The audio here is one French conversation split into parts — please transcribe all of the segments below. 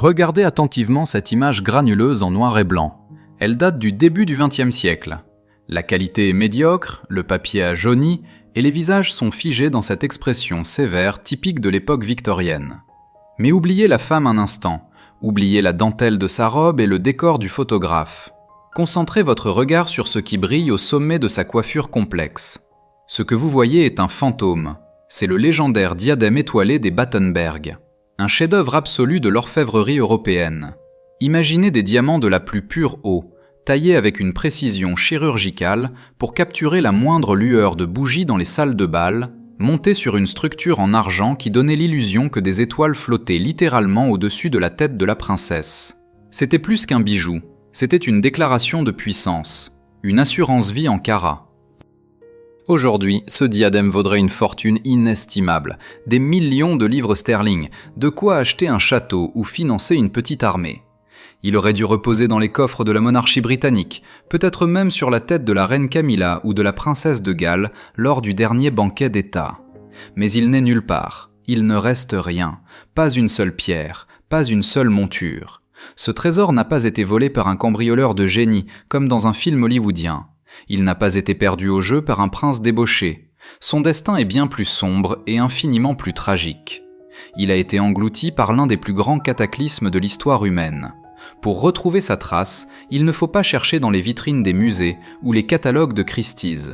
Regardez attentivement cette image granuleuse en noir et blanc. Elle date du début du XXe siècle. La qualité est médiocre, le papier a jauni, et les visages sont figés dans cette expression sévère typique de l'époque victorienne. Mais oubliez la femme un instant, oubliez la dentelle de sa robe et le décor du photographe. Concentrez votre regard sur ce qui brille au sommet de sa coiffure complexe. Ce que vous voyez est un fantôme. C'est le légendaire diadème étoilé des Battenberg. Un chef-d'œuvre absolu de l'orfèvrerie européenne. Imaginez des diamants de la plus pure eau, taillés avec une précision chirurgicale pour capturer la moindre lueur de bougie dans les salles de bal, montés sur une structure en argent qui donnait l'illusion que des étoiles flottaient littéralement au-dessus de la tête de la princesse. C'était plus qu'un bijou, c'était une déclaration de puissance, une assurance-vie en carats. Aujourd'hui, ce diadème vaudrait une fortune inestimable, des millions de livres sterling, de quoi acheter un château ou financer une petite armée. Il aurait dû reposer dans les coffres de la monarchie britannique, peut-être même sur la tête de la reine Camilla ou de la princesse de Galles lors du dernier banquet d'État. Mais il n'est nulle part, il ne reste rien, pas une seule pierre, pas une seule monture. Ce trésor n'a pas été volé par un cambrioleur de génie, comme dans un film hollywoodien. Il n'a pas été perdu au jeu par un prince débauché. Son destin est bien plus sombre et infiniment plus tragique. Il a été englouti par l'un des plus grands cataclysmes de l'histoire humaine. Pour retrouver sa trace, il ne faut pas chercher dans les vitrines des musées ou les catalogues de Christie's.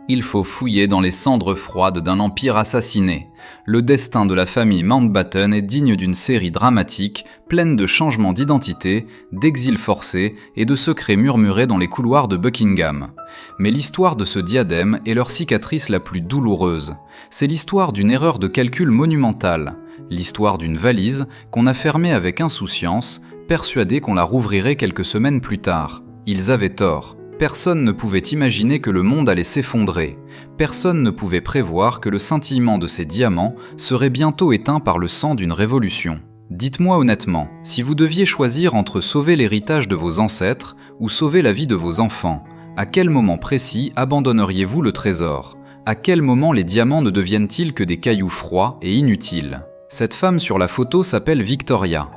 Il faut fouiller dans les cendres froides d'un empire assassiné. Le destin de la famille Mountbatten est digne d'une série dramatique, pleine de changements d'identité, d'exils forcés et de secrets murmurés dans les couloirs de Buckingham. Mais l'histoire de ce diadème est leur cicatrice la plus douloureuse. C'est l'histoire d'une erreur de calcul monumentale, l'histoire d'une valise qu'on a fermée avec insouciance, persuadés qu'on la rouvrirait quelques semaines plus tard. Ils avaient tort. Personne ne pouvait imaginer que le monde allait s'effondrer. Personne ne pouvait prévoir que le scintillement de ces diamants serait bientôt éteint par le sang d'une révolution. Dites-moi honnêtement, si vous deviez choisir entre sauver l'héritage de vos ancêtres ou sauver la vie de vos enfants, à quel moment précis abandonneriez-vous le trésor ? À quel moment les diamants ne deviennent-ils que des cailloux froids et inutiles ? Cette femme sur la photo s'appelle Victoria.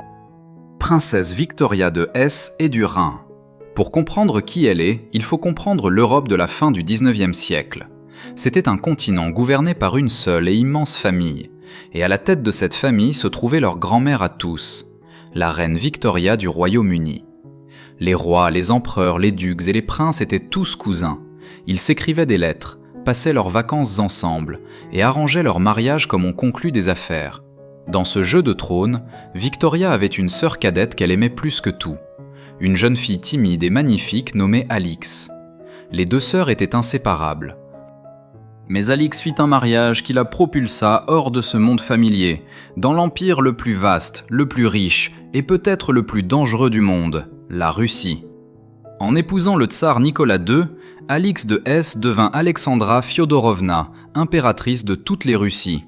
Princesse Victoria de Hesse et du Rhin. Pour comprendre qui elle est, il faut comprendre l'Europe de la fin du XIXe siècle. C'était un continent gouverné par une seule et immense famille, et à la tête de cette famille se trouvait leur grand-mère à tous, la reine Victoria du Royaume-Uni. Les rois, les empereurs, les ducs et les princes étaient tous cousins. Ils s'écrivaient des lettres, passaient leurs vacances ensemble, et arrangeaient leur mariage comme on conclut des affaires. Dans ce jeu de trône, Victoria avait une sœur cadette qu'elle aimait plus que tout. Une jeune fille timide et magnifique nommée Alix. Les deux sœurs étaient inséparables. Mais Alix fit un mariage qui la propulsa hors de ce monde familier, dans l'empire le plus vaste, le plus riche et peut-être le plus dangereux du monde, la Russie. En épousant le tsar Nicolas II, Alix de Hesse devint Alexandra Fyodorovna, impératrice de toutes les Russies.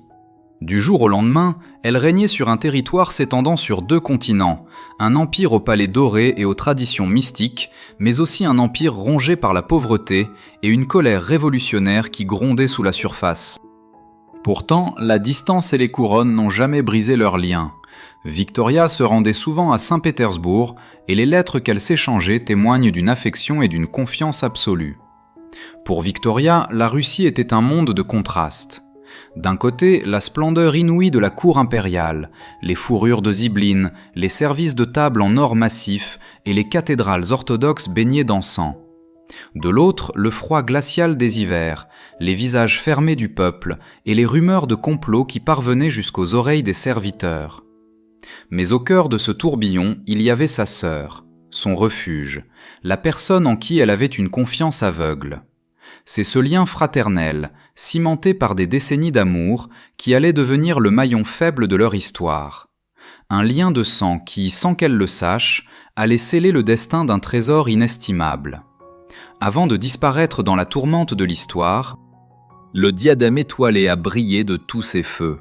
Du jour au lendemain, elle régnait sur un territoire s'étendant sur 2 continents, un empire au palais doré et aux traditions mystiques, mais aussi un empire rongé par la pauvreté et une colère révolutionnaire qui grondait sous la surface. Pourtant, la distance et les couronnes n'ont jamais brisé leurs liens. Victoria se rendait souvent à Saint-Pétersbourg et les lettres qu'elle s'échangeait témoignent d'une affection et d'une confiance absolue. Pour Victoria, la Russie était un monde de contrastes. D'un côté, la splendeur inouïe de la cour impériale, les fourrures de zibeline, les services de table en or massif et les cathédrales orthodoxes baignées d'encens. De l'autre, le froid glacial des hivers, les visages fermés du peuple et les rumeurs de complot qui parvenaient jusqu'aux oreilles des serviteurs. Mais au cœur de ce tourbillon, il y avait sa sœur, son refuge, la personne en qui elle avait une confiance aveugle. C'est ce lien fraternel, cimenté par des décennies d'amour, qui allait devenir le maillon faible de leur histoire. Un lien de sang qui, sans qu'elle le sache, allait sceller le destin d'un trésor inestimable. Avant de disparaître dans la tourmente de l'histoire, le diadème étoilé a brillé de tous ses feux.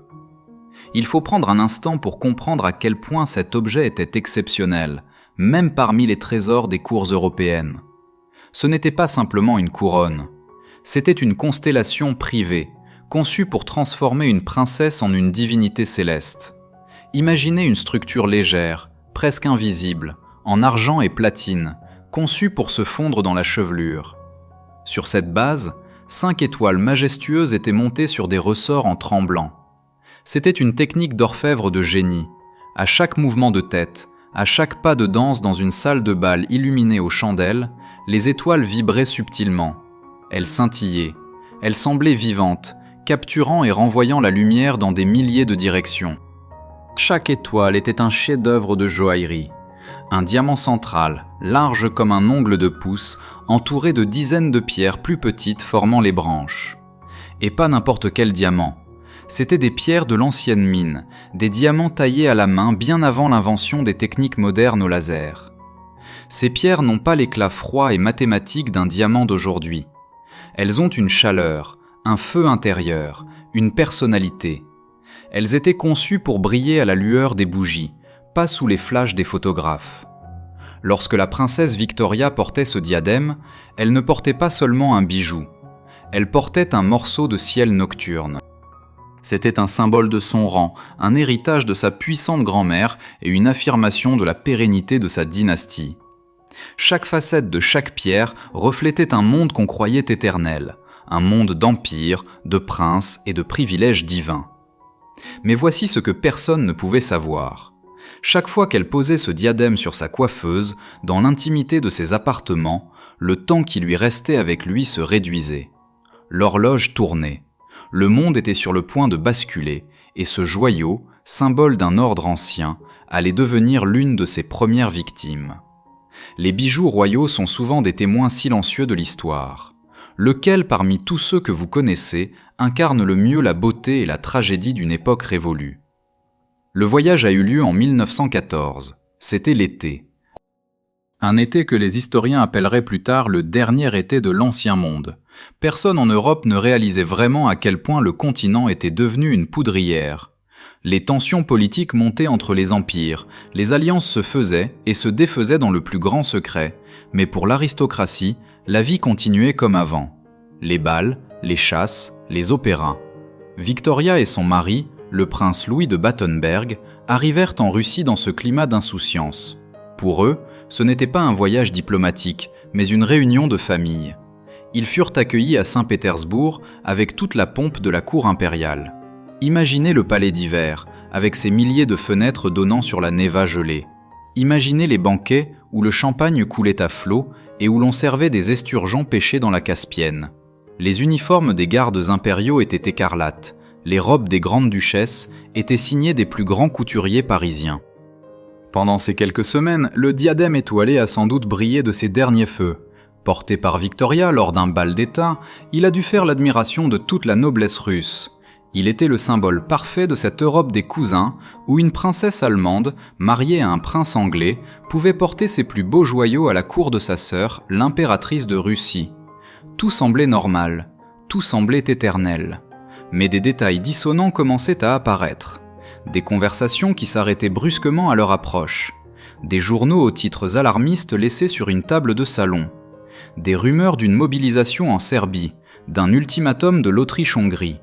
Il faut prendre un instant pour comprendre à quel point cet objet était exceptionnel, même parmi les trésors des cours européennes. Ce n'était pas simplement une couronne. C'était une constellation privée, conçue pour transformer une princesse en une divinité céleste. Imaginez une structure légère, presque invisibles, en argent et platine, conçus pour se fondre dans la chevelure. Sur cette base, 5 étoiles majestueuses étaient montées sur des ressorts en tremblant. C'était une technique d'orfèvre de génie. À chaque mouvement de tête, à chaque pas de danse dans une salle de bal illuminée aux chandelles, les étoiles vibraient subtilement. Elles scintillaient. Elles semblaient vivantes, capturant et renvoyant la lumière dans des milliers de directions. Chaque étoile était un chef-d'œuvre de joaillerie. Un diamant central, large comme un ongle de pouce, entouré de dizaines de pierres plus petites formant les branches. Et pas n'importe quel diamant. C'étaient des pierres de l'ancienne mine, des diamants taillés à la main bien avant l'invention des techniques modernes au laser. Ces pierres n'ont pas l'éclat froid et mathématique d'un diamant d'aujourd'hui. Elles ont une chaleur, un feu intérieur, une personnalité. Elles étaient conçues pour briller à la lueur des bougies, pas sous les flashs des photographes. Lorsque la princesse Victoria portait ce diadème, elle ne portait pas seulement un bijou, elle portait un morceau de ciel nocturne. C'était un symbole de son rang, un héritage de sa puissante grand-mère et une affirmation de la pérennité de sa dynastie. Chaque facette de chaque pierre reflétait un monde qu'on croyait éternel, un monde d'empire, de princes et de privilèges divins. Mais voici ce que personne ne pouvait savoir. Chaque fois qu'elle posait ce diadème sur sa coiffeuse, dans l'intimité de ses appartements, le temps qui lui restait avec lui se réduisait. L'horloge tournait. Le monde était sur le point de basculer, et ce joyau, symbole d'un ordre ancien, allait devenir l'une de ses premières victimes. Les bijoux royaux sont souvent des témoins silencieux de l'histoire. Lequel parmi tous ceux que vous connaissez incarne le mieux la beauté et la tragédie d'une époque révolue? Le voyage a eu lieu en 1914. C'était l'été. Un été que les historiens appelleraient plus tard le dernier été de l'Ancien Monde. Personne en Europe ne réalisait vraiment à quel point le continent était devenu une poudrière. Les tensions politiques montaient entre les empires, les alliances se faisaient et se défaisaient dans le plus grand secret, mais pour l'aristocratie, la vie continuait comme avant. Les bals, les chasses, les opéras. Victoria et son mari, le prince Louis de Battenberg, arrivèrent en Russie dans ce climat d'insouciance. Pour eux, ce n'était pas un voyage diplomatique, mais une réunion de famille. Ils furent accueillis à Saint-Pétersbourg avec toute la pompe de la cour impériale. Imaginez le palais d'hiver, avec ses milliers de fenêtres donnant sur la Neva gelée. Imaginez les banquets où le champagne coulait à flots et où l'on servait des esturgeons pêchés dans la Caspienne. Les uniformes des gardes impériaux étaient écarlates, les robes des grandes duchesses étaient signées des plus grands couturiers parisiens. Pendant ces quelques semaines, le diadème étoilé a sans doute brillé de ses derniers feux. Porté par Victoria lors d'un bal d'État, il a dû faire l'admiration de toute la noblesse russe. Il était le symbole parfait de cette Europe des cousins, où une princesse allemande, mariée à un prince anglais, pouvait porter ses plus beaux joyaux à la cour de sa sœur, l'impératrice de Russie. Tout semblait normal, tout semblait éternel. Mais des détails dissonants commençaient à apparaître. Des conversations qui s'arrêtaient brusquement à leur approche. Des journaux aux titres alarmistes laissés sur une table de salon. Des rumeurs d'une mobilisation en Serbie, d'un ultimatum de l'Autriche-Hongrie.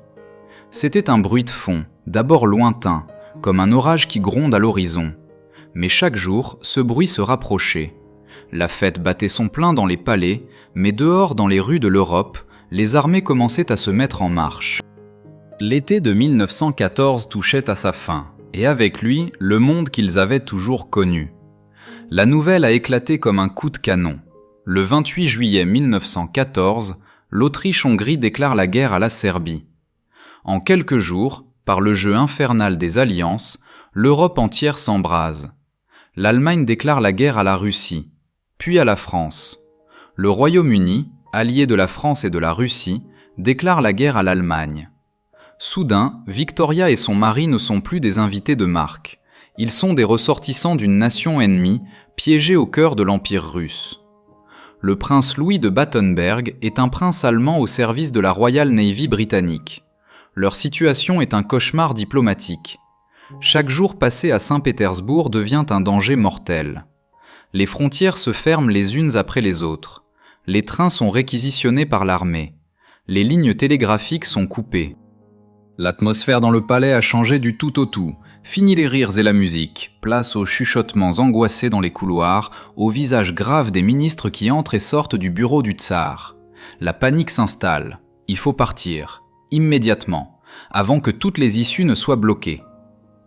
C'était un bruit de fond, d'abord lointain, comme un orage qui gronde à l'horizon. Mais chaque jour, ce bruit se rapprochait. La fête battait son plein dans les palais, mais dehors dans les rues de l'Europe, les armées commençaient à se mettre en marche. L'été de 1914 touchait à sa fin, et avec lui, le monde qu'ils avaient toujours connu. La nouvelle a éclaté comme un coup de canon. Le 28 juillet 1914, l'Autriche-Hongrie déclare la guerre à la Serbie. En quelques jours, par le jeu infernal des alliances, l'Europe entière s'embrase. L'Allemagne déclare la guerre à la Russie, puis à la France. Le Royaume-Uni, allié de la France et de la Russie, déclare la guerre à l'Allemagne. Soudain, Victoria et son mari ne sont plus des invités de marque. Ils sont des ressortissants d'une nation ennemie, piégée au cœur de l'Empire russe. Le prince Louis de Battenberg est un prince allemand au service de la Royal Navy britannique. Leur situation est un cauchemar diplomatique. Chaque jour passé à Saint-Pétersbourg devient un danger mortel. Les frontières se ferment les unes après les autres. Les trains sont réquisitionnés par l'armée. Les lignes télégraphiques sont coupées. L'atmosphère dans le palais a changé du tout au tout. Fini les rires et la musique, place aux chuchotements angoissés dans les couloirs, aux visages graves des ministres qui entrent et sortent du bureau du tsar. La panique s'installe. Il faut partir, immédiatement, avant que toutes les issues ne soient bloquées.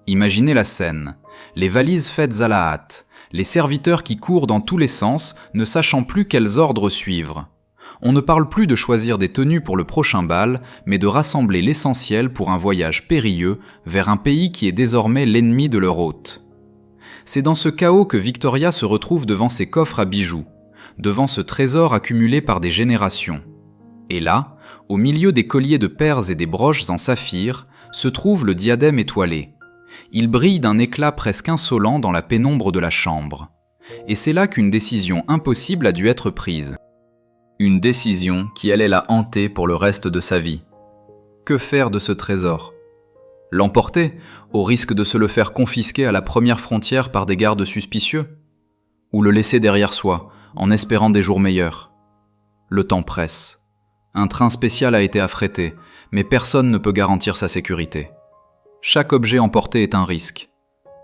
Imaginez la scène, les valises faites à la hâte, les serviteurs qui courent dans tous les sens, ne sachant plus quels ordres suivre. On ne parle plus de choisir des tenues pour le prochain bal, mais de rassembler l'essentiel pour un voyage périlleux vers un pays qui est désormais l'ennemi de leur hôte. C'est dans ce chaos que Victoria se retrouve devant ses coffres à bijoux, devant ce trésor accumulé par des générations. Et là, au milieu des colliers de perles et des broches en saphir, se trouve le diadème étoilé. Il brille d'un éclat presque insolent dans la pénombre de la chambre. Et c'est là qu'une décision impossible a dû être prise. Une décision qui allait la hanter pour le reste de sa vie. Que faire de ce trésor? L'emporter, au risque de se le faire confisquer à la première frontière par des gardes suspicieux? Ou le laisser derrière soi, en espérant des jours meilleurs? Le temps presse. Un train spécial a été affrété, mais personne ne peut garantir sa sécurité. Chaque objet emporté est un risque.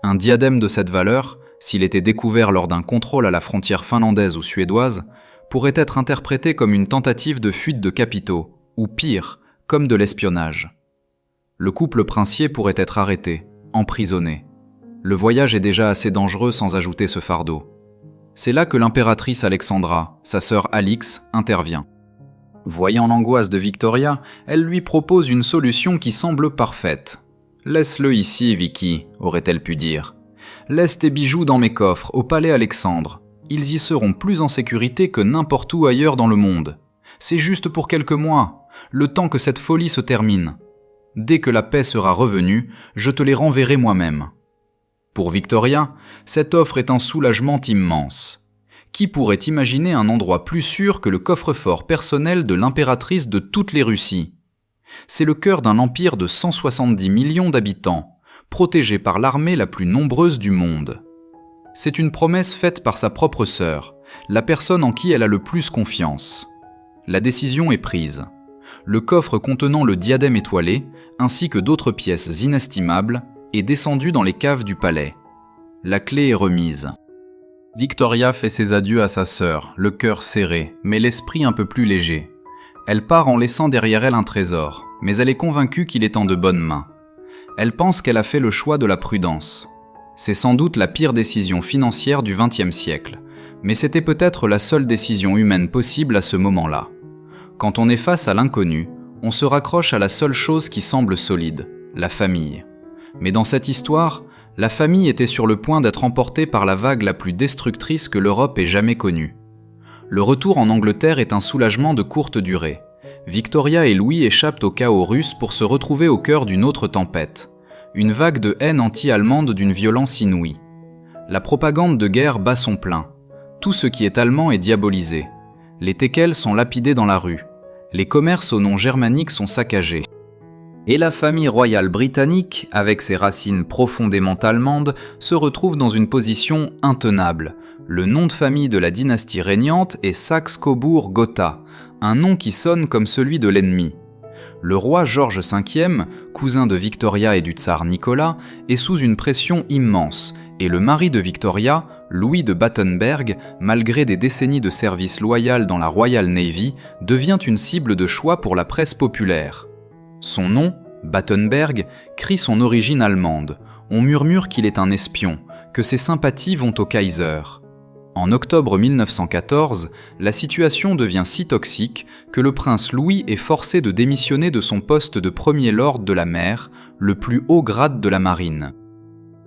Un diadème de cette valeur, s'il était découvert lors d'un contrôle à la frontière finlandaise ou suédoise, pourrait être interprété comme une tentative de fuite de capitaux, ou pire, comme de l'espionnage. Le couple princier pourrait être arrêté, emprisonné. Le voyage est déjà assez dangereux sans ajouter ce fardeau. C'est là que l'impératrice Alexandra, sa sœur Alix, intervient. Voyant l'angoisse de Victoria, elle lui propose une solution qui semble parfaite. « Laisse-le ici, Vicky », aurait-elle pu dire. « Laisse tes bijoux dans mes coffres, au palais Alexandre. Ils y seront plus en sécurité que n'importe où ailleurs dans le monde. C'est juste pour quelques mois, le temps que cette folie se termine. Dès que la paix sera revenue, je te les renverrai moi-même. » Pour Victoria, cette offre est un soulagement immense. Qui pourrait imaginer un endroit plus sûr que le coffre-fort personnel de l'impératrice de toutes les Russies? C'est le cœur d'un empire de 170 millions d'habitants, protégé par l'armée la plus nombreuse du monde. C'est une promesse faite par sa propre sœur, la personne en qui elle a le plus confiance. La décision est prise. Le coffre contenant le diadème étoilé, ainsi que d'autres pièces inestimables, est descendu dans les caves du palais. La clé est remise. Victoria fait ses adieux à sa sœur, le cœur serré, mais l'esprit un peu plus léger. Elle part en laissant derrière elle un trésor, mais elle est convaincue qu'il est en de bonnes mains. Elle pense qu'elle a fait le choix de la prudence. C'est sans doute la pire décision financière du XXe siècle, mais c'était peut-être la seule décision humaine possible à ce moment-là. Quand on est face à l'inconnu, on se raccroche à la seule chose qui semble solide, la famille. Mais dans cette histoire, la famille était sur le point d'être emportée par la vague la plus destructrice que l'Europe ait jamais connue. Le retour en Angleterre est un soulagement de courte durée. Victoria et Louis échappent au chaos russe pour se retrouver au cœur d'une autre tempête. Une vague de haine anti-allemande d'une violence inouïe. La propagande de guerre bat son plein. Tout ce qui est allemand est diabolisé. Les teckels sont lapidés dans la rue. Les commerces au nom germanique sont saccagés. Et la famille royale britannique, avec ses racines profondément allemandes, se retrouve dans une position intenable. Le nom de famille de la dynastie régnante est Saxe-Cobourg-Gotha, un nom qui sonne comme celui de l'ennemi. Le roi George V, cousin de Victoria et du tsar Nicolas, est sous une pression immense, et le mari de Victoria, Louis de Battenberg, malgré des décennies de service loyal dans la Royal Navy, devient une cible de choix pour la presse populaire. Son nom, Battenberg, crie son origine allemande. On murmure qu'il est un espion, que ses sympathies vont au Kaiser. En octobre 1914, la situation devient si toxique que le prince Louis est forcé de démissionner de son poste de premier lord de la mer, le plus haut grade de la marine.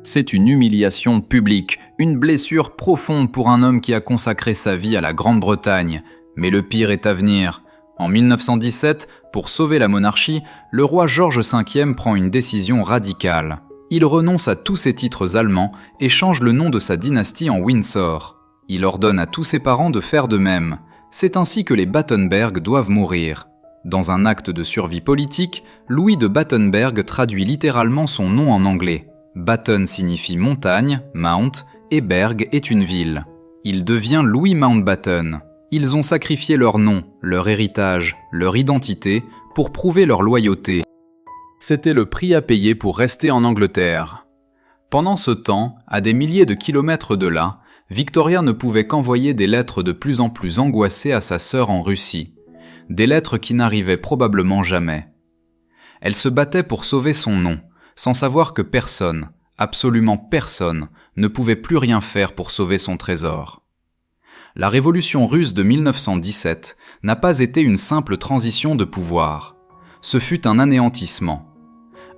C'est une humiliation publique, une blessure profonde pour un homme qui a consacré sa vie à la Grande-Bretagne. Mais le pire est à venir. En 1917, pour sauver la monarchie, le roi George V prend une décision radicale. Il renonce à tous ses titres allemands et change le nom de sa dynastie en Windsor. Il ordonne à tous ses parents de faire de même. C'est ainsi que les Battenberg doivent mourir. Dans un acte de survie politique, Louis de Battenberg traduit littéralement son nom en anglais. Batten signifie montagne, Mount, et Berg est une ville. Il devient Louis Mountbatten. Ils ont sacrifié leur nom, leur héritage, leur identité pour prouver leur loyauté. C'était le prix à payer pour rester en Angleterre. Pendant ce temps, à des milliers de kilomètres de là, Victoria ne pouvait qu'envoyer des lettres de plus en plus angoissées à sa sœur en Russie, des lettres qui n'arrivaient probablement jamais. Elle se battait pour sauver son nom, sans savoir que personne, absolument personne, ne pouvait plus rien faire pour sauver son trésor. La révolution russe de 1917 n'a pas été une simple transition de pouvoir. Ce fut un anéantissement,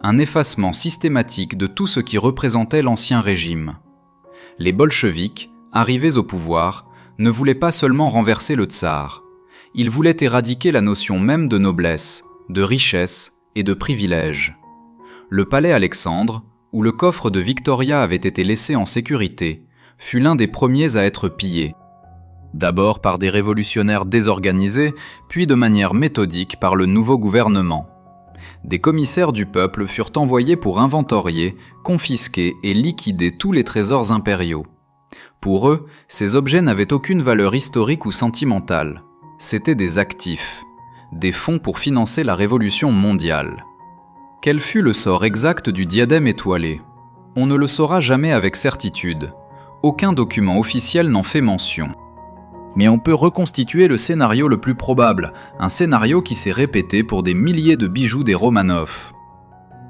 un effacement systématique de tout ce qui représentait l'ancien régime. Les bolcheviks, arrivés au pouvoir, ne voulaient pas seulement renverser le tsar. Ils voulaient éradiquer la notion même de noblesse, de richesse et de privilège. Le palais Alexandre, où le coffre de Victoria avait été laissé en sécurité, fut l'un des premiers à être pillé. D'abord par des révolutionnaires désorganisés, puis de manière méthodique par le nouveau gouvernement. Des commissaires du peuple furent envoyés pour inventorier, confisquer et liquider tous les trésors impériaux. Pour eux, ces objets n'avaient aucune valeur historique ou sentimentale. C'étaient des actifs, des fonds pour financer la révolution mondiale. Quel fut le sort exact du diadème étoilé ? On ne le saura jamais avec certitude. Aucun document officiel n'en fait mention. Mais on peut reconstituer le scénario le plus probable, un scénario qui s'est répété pour des milliers de bijoux des Romanov.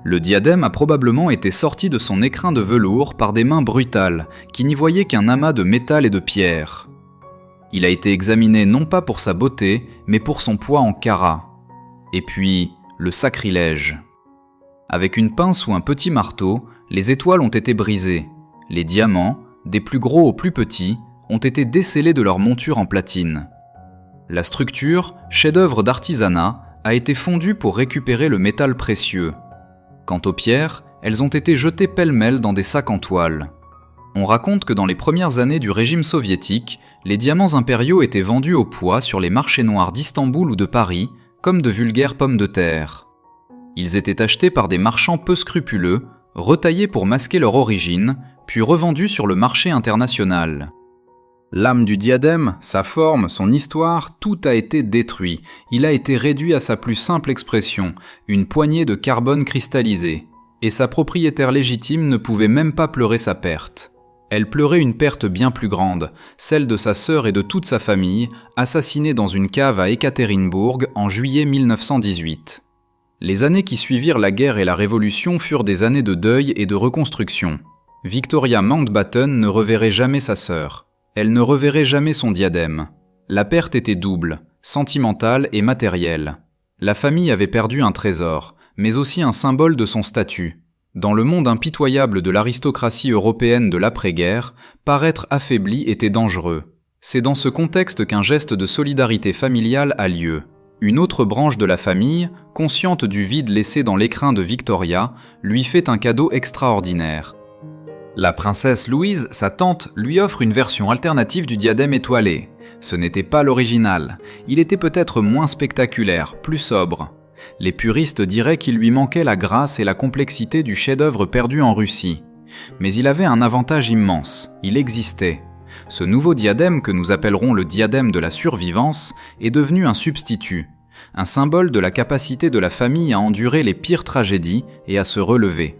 Le diadème a probablement été sorti de son écrin de velours par des mains brutales, qui n'y voyaient qu'un amas de métal et de pierre. Il a été examiné non pas pour sa beauté, mais pour son poids en carats. Et puis, le sacrilège. Avec une pince ou un petit marteau, les étoiles ont été brisées. Les diamants, des plus gros aux plus petits, ont été décellés de leur monture en platine. La structure, chef-d'œuvre d'artisanat, a été fondue pour récupérer le métal précieux. Quant aux pierres, elles ont été jetées pêle-mêle dans des sacs en toile. On raconte que dans les premières années du régime soviétique, les diamants impériaux étaient vendus au poids sur les marchés noirs d'Istanbul ou de Paris, comme de vulgaires pommes de terre. Ils étaient achetés par des marchands peu scrupuleux, retaillés pour masquer leur origine, puis revendus sur le marché international. L'âme du diadème, sa forme, son histoire, tout a été détruit. Il a été réduit à sa plus simple expression, une poignée de carbone cristallisé. Et sa propriétaire légitime ne pouvait même pas pleurer sa perte. Elle pleurait une perte bien plus grande, celle de sa sœur et de toute sa famille, assassinée dans une cave à Ekaterinbourg en juillet 1918. Les années qui suivirent la guerre et la révolution furent des années de deuil et de reconstruction. Victoria Mountbatten ne reverrait jamais sa sœur. Elle ne reverrait jamais son diadème. La perte était double, sentimentale et matérielle. La famille avait perdu un trésor, mais aussi un symbole de son statut. Dans le monde impitoyable de l'aristocratie européenne de l'après-guerre, paraître affaibli était dangereux. C'est dans ce contexte qu'un geste de solidarité familiale a lieu. Une autre branche de la famille, consciente du vide laissé dans l'écrin de Victoria, lui fait un cadeau extraordinaire. La princesse Louise, sa tante, lui offre une version alternative du diadème étoilé. Ce n'était pas l'original. Il était peut-être moins spectaculaire, plus sobre. Les puristes diraient qu'il lui manquait la grâce et la complexité du chef-d'œuvre perdu en Russie. Mais il avait un avantage immense, il existait. Ce nouveau diadème, que nous appellerons le diadème de la survivance, est devenu un substitut, un symbole de la capacité de la famille à endurer les pires tragédies et à se relever.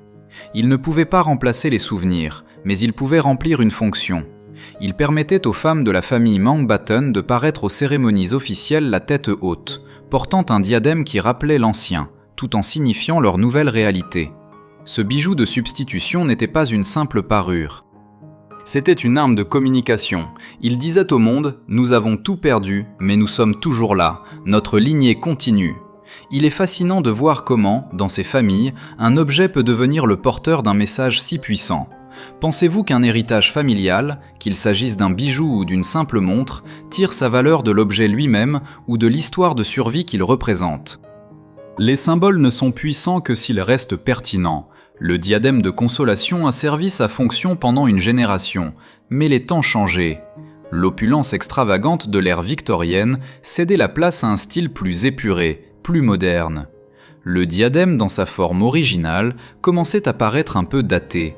Il ne pouvait pas remplacer les souvenirs, mais il pouvait remplir une fonction. Il permettait aux femmes de la famille Mountbatten de paraître aux cérémonies officielles la tête haute, portant un diadème qui rappelait l'ancien, tout en signifiant leur nouvelle réalité. Ce bijou de substitution n'était pas une simple parure. C'était une arme de communication. Il disait au monde « Nous avons tout perdu, mais nous sommes toujours là. Notre lignée continue. » Il est fascinant de voir comment, dans ces familles, un objet peut devenir le porteur d'un message si puissant. Pensez-vous qu'un héritage familial, qu'il s'agisse d'un bijou ou d'une simple montre, tire sa valeur de l'objet lui-même ou de l'histoire de survie qu'il représente ? Les symboles ne sont puissants que s'ils restent pertinents. Le diadème de consolation a servi sa fonction pendant une génération, mais les temps changeaient. L'opulence extravagante de l'ère victorienne cédait la place à un style plus épuré, plus moderne. Le diadème dans sa forme originale commençait à paraître un peu daté.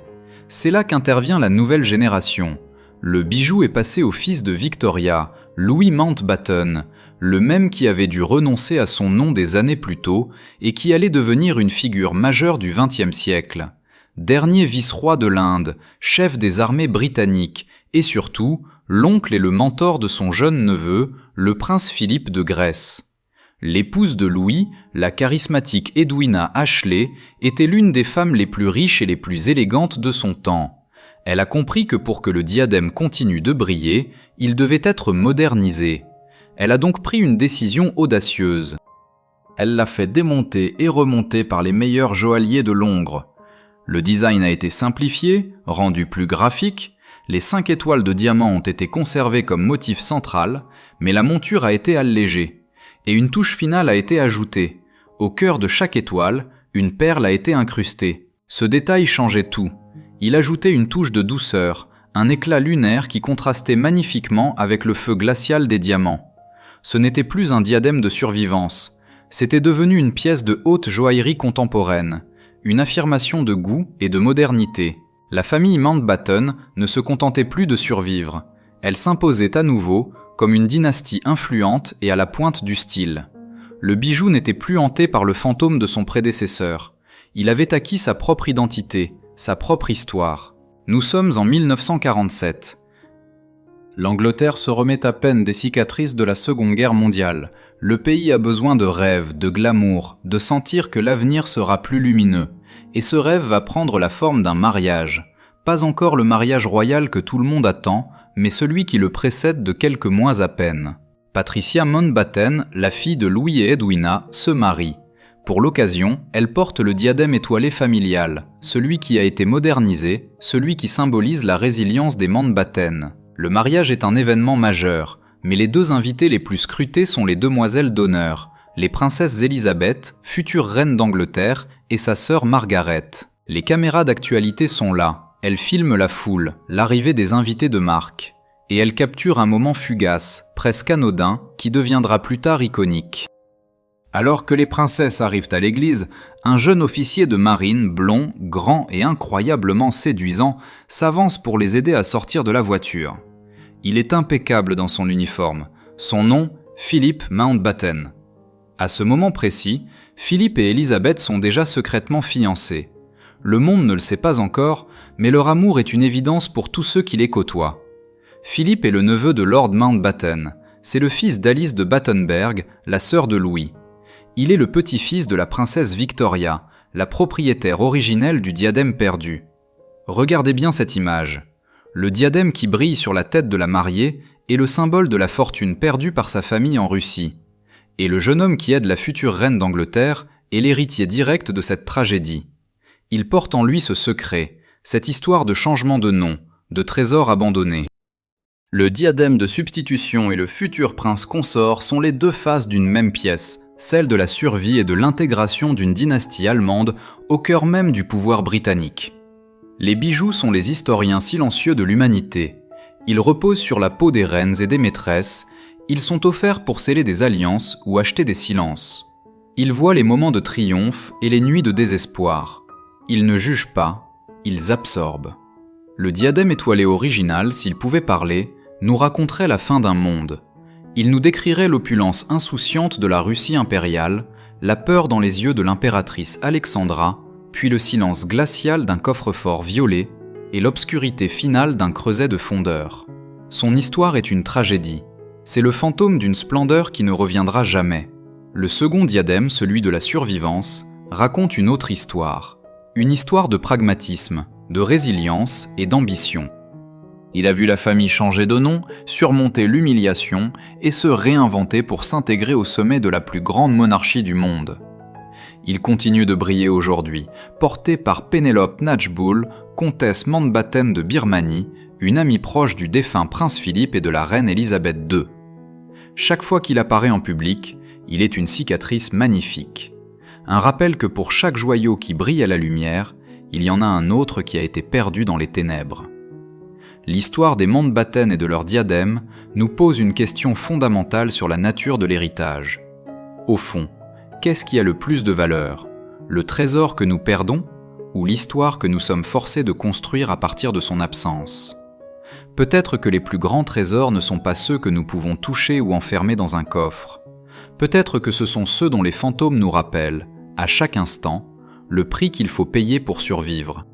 C'est là qu'intervient la nouvelle génération. Le bijou est passé au fils de Victoria, Louis Mountbatten, le même qui avait dû renoncer à son nom des années plus tôt et qui allait devenir une figure majeure du XXe siècle. dernier vice-roi de l'Inde, chef des armées britanniques, et surtout, l'oncle et le mentor de son jeune neveu, le prince Philippe de Grèce. L'épouse de Louis, la charismatique Edwina Ashley, était l'une des femmes les plus riches et les plus élégantes de son temps. Elle a compris que pour que le diadème continue de briller, il devait être modernisé. Elle a donc pris une décision audacieuse. Elle l'a fait démonter et remonter par les meilleurs joailliers de Londres. Le design a été simplifié, rendu plus graphique, les 5 étoiles de diamant ont été conservées comme motif central, mais la monture a été allégée. Et une touche finale a été ajoutée. Au cœur de chaque étoile, une perle a été incrustée. Ce détail changeait tout. Il ajoutait une touche de douceur, un éclat lunaire qui contrastait magnifiquement avec le feu glacial des diamants. Ce n'était plus un diadème de survivance. C'était devenu une pièce de haute joaillerie contemporaine, une affirmation de goût et de modernité. La famille Mountbatten ne se contentait plus de survivre. Elle s'imposait à nouveau comme une dynastie influente et à la pointe du style. Le bijou n'était plus hanté par le fantôme de son prédécesseur. Il avait acquis sa propre identité, sa propre histoire. Nous sommes en 1947. L'Angleterre se remet à peine des cicatrices de la Seconde Guerre mondiale. Le pays a besoin de rêves, de glamour, de sentir que l'avenir sera plus lumineux. Et ce rêve va prendre la forme d'un mariage. Pas encore le mariage royal que tout le monde attend, mais celui qui le précède de quelques mois à peine. Patricia Mountbatten, la fille de Louis et Edwina, se marie. Pour l'occasion, elle porte le diadème étoilé familial, celui qui a été modernisé, celui qui symbolise la résilience des Mountbatten. Le mariage est un événement majeur, mais les 2 invités les plus scrutés sont les demoiselles d'honneur, les princesses Élisabeth, future reine d'Angleterre, et sa sœur Margaret. Les caméras d'actualité sont là. Elles filment la foule, l'arrivée des invités de marque. Et elles capturent un moment fugace, presque anodin, qui deviendra plus tard iconique. Alors que les princesses arrivent à l'église, un jeune officier de marine, blond, grand et incroyablement séduisant, s'avance pour les aider à sortir de la voiture. Il est impeccable dans son uniforme. Son nom, Philippe Mountbatten. À ce moment précis, Philippe et Élisabeth sont déjà secrètement fiancés. Le monde ne le sait pas encore, mais leur amour est une évidence pour tous ceux qui les côtoient. Philippe est le neveu de Lord Mountbatten. C'est le fils d'Alice de Battenberg, la sœur de Louis. Il est le petit-fils de la princesse Victoria, la propriétaire originelle du diadème perdu. Regardez bien cette image. Le diadème qui brille sur la tête de la mariée est le symbole de la fortune perdue par sa famille en Russie. Et le jeune homme qui aide la future reine d'Angleterre est l'héritier direct de cette tragédie. Il porte en lui ce secret, cette histoire de changement de nom, de trésor abandonné. Le diadème de substitution et le futur prince consort sont les 2 faces d'une même pièce, celle de la survie et de l'intégration d'une dynastie allemande au cœur même du pouvoir britannique. Les bijoux sont les historiens silencieux de l'humanité. Ils reposent sur la peau des reines et des maîtresses, ils sont offerts pour sceller des alliances ou acheter des silences. Ils voient les moments de triomphe et les nuits de désespoir. Ils ne jugent pas, ils absorbent. Le diadème étoilé original, s'il pouvait parler, nous raconterait la fin d'un monde. Il nous décrirait l'opulence insouciante de la Russie impériale, la peur dans les yeux de l'impératrice Alexandra, puis le silence glacial d'un coffre-fort violet et l'obscurité finale d'un creuset de fondeur. Son histoire est une tragédie. C'est le fantôme d'une splendeur qui ne reviendra jamais. Le second diadème, celui de la survivance, raconte une autre histoire. Une histoire de pragmatisme, de résilience et d'ambition. Il a vu la famille changer de nom, surmonter l'humiliation et se réinventer pour s'intégrer au sommet de la plus grande monarchie du monde. Il continue de briller aujourd'hui, porté par Penelope Knatchbull, comtesse Mountbatten de Birmanie, une amie proche du défunt prince Philippe et de la reine Élisabeth II. Chaque fois qu'il apparaît en public, il est une cicatrice magnifique. Un rappel que pour chaque joyau qui brille à la lumière, il y en a un autre qui a été perdu dans les ténèbres. L'histoire des Mountbatten et de leur diadème nous pose une question fondamentale sur la nature de l'héritage. Au fond, qu'est-ce qui a le plus de valeur ? Le trésor que nous perdons ou l'histoire que nous sommes forcés de construire à partir de son absence ? Peut-être que les plus grands trésors ne sont pas ceux que nous pouvons toucher ou enfermer dans un coffre. Peut-être que ce sont ceux dont les fantômes nous rappellent, à chaque instant, le prix qu'il faut payer pour survivre.